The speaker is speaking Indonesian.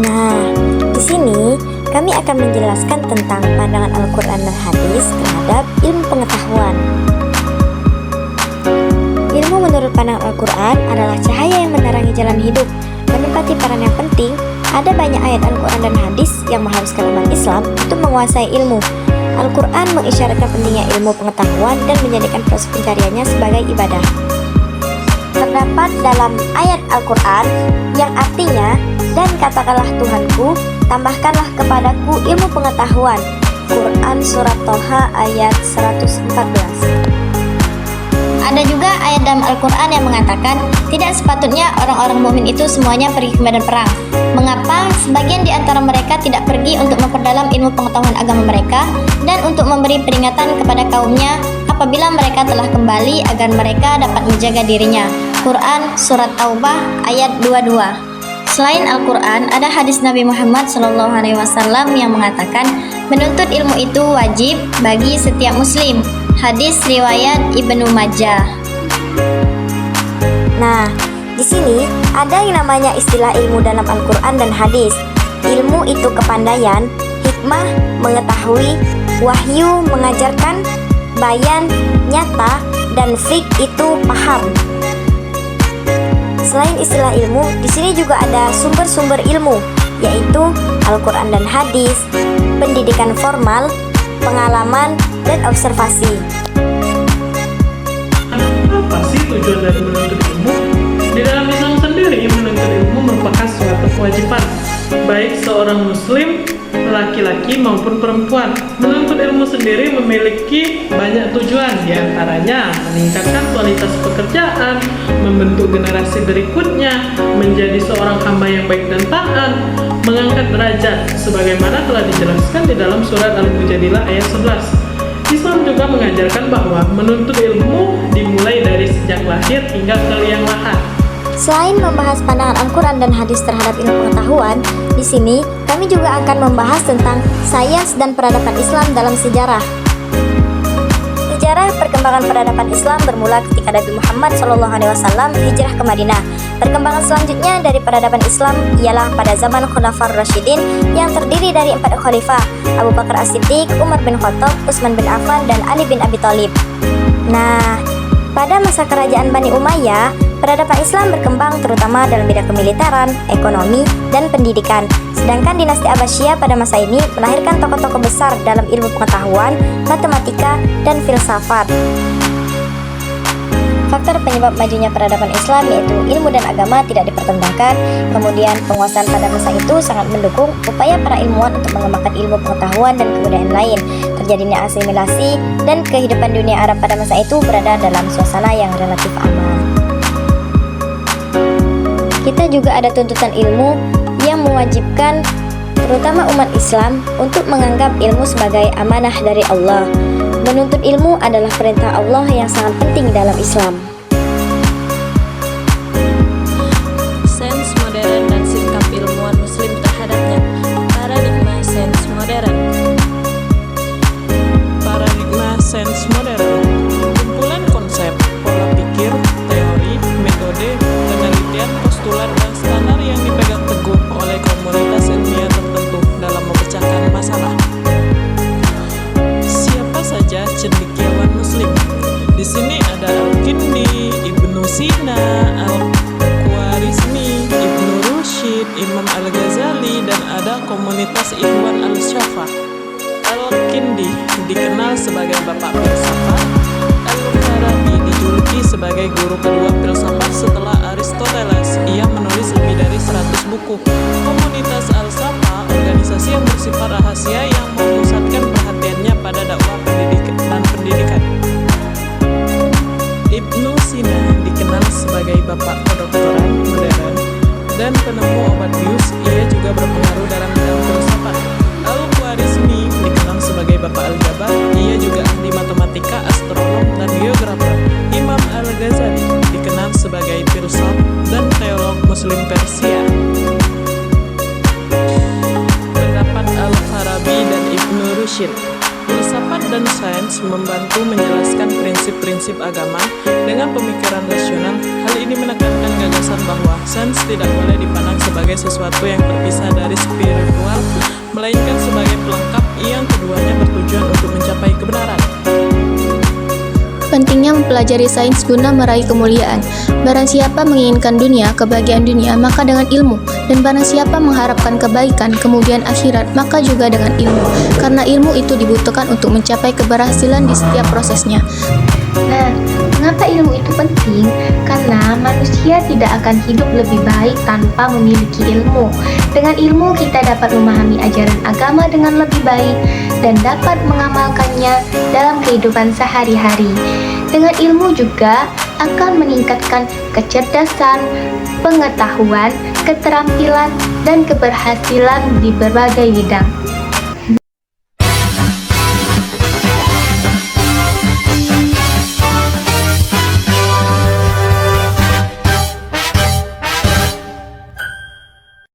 Nah, di sini kami akan menjelaskan tentang pandangan Al-Quran dan hadis terhadap ilmu pengetahuan. Ilmu menurut pandangan Al-Quran adalah cahaya yang menerangi jalan hidup, menempati peran yang penting. Ada banyak ayat Al-Quran dan hadis yang mengharuskan umat Islam untuk menguasai ilmu. Al-Quran mengisyaratkan pentingnya ilmu pengetahuan dan menjadikan proses pencariannya sebagai ibadah. Terdapat dalam ayat Al-Quran yang artinya, "Dan katakanlah Tuhanku, tambahkanlah kepadaku ilmu pengetahuan." Quran Surat Toha ayat 114. Ada juga ayat dalam Al-Quran yang mengatakan, tidak sepatutnya orang-orang mukmin itu semuanya pergi ke medan perang. Mengapa sebagian di antara mereka tidak pergi untuk memperdalam ilmu pengetahuan agama mereka dan untuk memberi peringatan kepada kaumnya apabila mereka telah kembali agar mereka dapat menjaga dirinya. Quran Surat Taubah ayat 22. Selain Al-Quran, ada hadis Nabi Muhammad SAW yang mengatakan menuntut ilmu itu wajib bagi setiap muslim. Hadis riwayat Ibnu Majah. Nah, di sini ada yang namanya istilah ilmu dalam Al-Quran dan hadis. Ilmu itu kepandaian, hikmah mengetahui, wahyu mengajarkan, bayan nyata, dan fiqh itu paham. Selain istilah ilmu, di sini juga ada sumber-sumber ilmu, yaitu Al-Quran dan hadis, pendidikan formal, pengalaman, dan observasi. Apa sih tujuan dari menuntut ilmu? Di dalam Islam sendiri, menuntut ilmu merupakan suatu kewajiban, baik seorang muslim, laki-laki maupun perempuan. Menuntut ilmu sendiri memiliki banyak tujuan, diantaranya meningkatkan kualitas pekerjaan, membentuk generasi berikutnya, menjadi seorang hamba yang baik dan taat, mengangkat derajat, sebagaimana telah dijelaskan di dalam surat Al-Mujadilah ayat 11. Islam juga mengajarkan bahwa menuntut ilmu dimulai dari sejak lahir hingga ke liang lahat. Selain membahas pandangan Al-Quran dan hadis terhadap ilmu pengetahuan, di sini kami juga akan membahas tentang sains dan peradaban Islam dalam sejarah. Sejarah perkembangan peradaban Islam bermula ketika Nabi Muhammad SAW hijrah ke Madinah. Perkembangan selanjutnya dari peradaban Islam ialah pada zaman Khulafaur Rasyidin yang terdiri dari 4 khalifah, Abu Bakar As-Siddiq, Umar bin Khattab, Utsman bin Affan, dan Ali bin Abi Thalib. Nah, pada masa kerajaan Bani Umayyah, peradaban Islam berkembang terutama dalam bidang kemiliteran, ekonomi, dan pendidikan. Sedangkan dinasti Abbasiyah pada masa ini melahirkan tokoh-tokoh besar dalam ilmu pengetahuan, matematika, dan filsafat. Faktor penyebab majunya peradaban Islam yaitu ilmu dan agama tidak dipertentangkan. Kemudian penguasaan pada masa itu sangat mendukung upaya para ilmuwan untuk mengembangkan ilmu pengetahuan dan kebudayaan lain. Terjadinya asimilasi dan kehidupan dunia Arab pada masa itu berada dalam suasana yang relatif aman. Kita juga ada tuntutan ilmu yang mewajibkan terutama umat Islam untuk menganggap ilmu sebagai amanah dari Allah. Menuntut ilmu adalah perintah Allah yang sangat penting dalam Islam. Sains modern dan sikap ilmuwan muslim terhadapnya. Paradigma sains modern. Paradigma sains modern, kumpulan konsep, pola pikir, teori, metode, penelitian, postulat, dan standar yang dipegang teguh oleh komunitas ilmiah tertentu dalam memecahkan masalah. Siapa saja cendekiawan muslim? Di sini ada Al-Kindi, Ibnu Sina, Al-Khwarizmi, Ibnu Rushd, Imam Al-Ghazali, dan ada komunitas Ikhwan Al-Syafa. Al-Kindi dikenal sebagai bapak filsafat. Al-Farabi dijuluki sebagai guru kedua filsafat setelah Aristoteles. Ia menulis lebih dari 100 buku. Komunitas Al-Safa, organisasi yang bersifat rahasia yang memusatkan perhatiannya pada dakwah dan pendidikan. Ibnu Sina dikenal sebagai bapak kedokteran modern dan penemu obat bius. Ia juga berpengaruh dalam bidang filsafat. Al-Khwarizmi dikenal sebagai bapak aljabar. Ia juga ahli matematika, astronom, dan geografer. Imam Al-Ghazali dikenal sebagai filsuf dan teolog muslim Persia. Pendapat Al-Farabi dan Ibnu Rushd. Filsafat Filsafat dan sains membantu menjelaskan prinsip-prinsip agama dengan pemikiran rasional. Hal ini menekankan gagasan bahwa sains tidak boleh dipandang sebagai sesuatu yang terpisah dari spiritual, melainkan sebagai pelengkap yang keduanya bertujuan untuk mencapai kebenaran. Pentingnya mempelajari sains guna meraih kemuliaan. Barang siapa menginginkan dunia, kebahagiaan dunia, maka dengan ilmu. Dan barang siapa mengharapkan kebaikan, kemudian akhirat, maka juga dengan ilmu. Karena ilmu itu dibutuhkan untuk mencapai keberhasilan di setiap prosesnya. Nah, mengapa ilmu itu penting? Karena manusia tidak akan hidup lebih baik tanpa memiliki ilmu. Dengan ilmu kita dapat memahami ajaran agama dengan lebih baik dan dapat mengamalkannya dalam kehidupan sehari-hari. Dengan ilmu juga akan meningkatkan kecerdasan, pengetahuan, keterampilan, dan keberhasilan di berbagai bidang.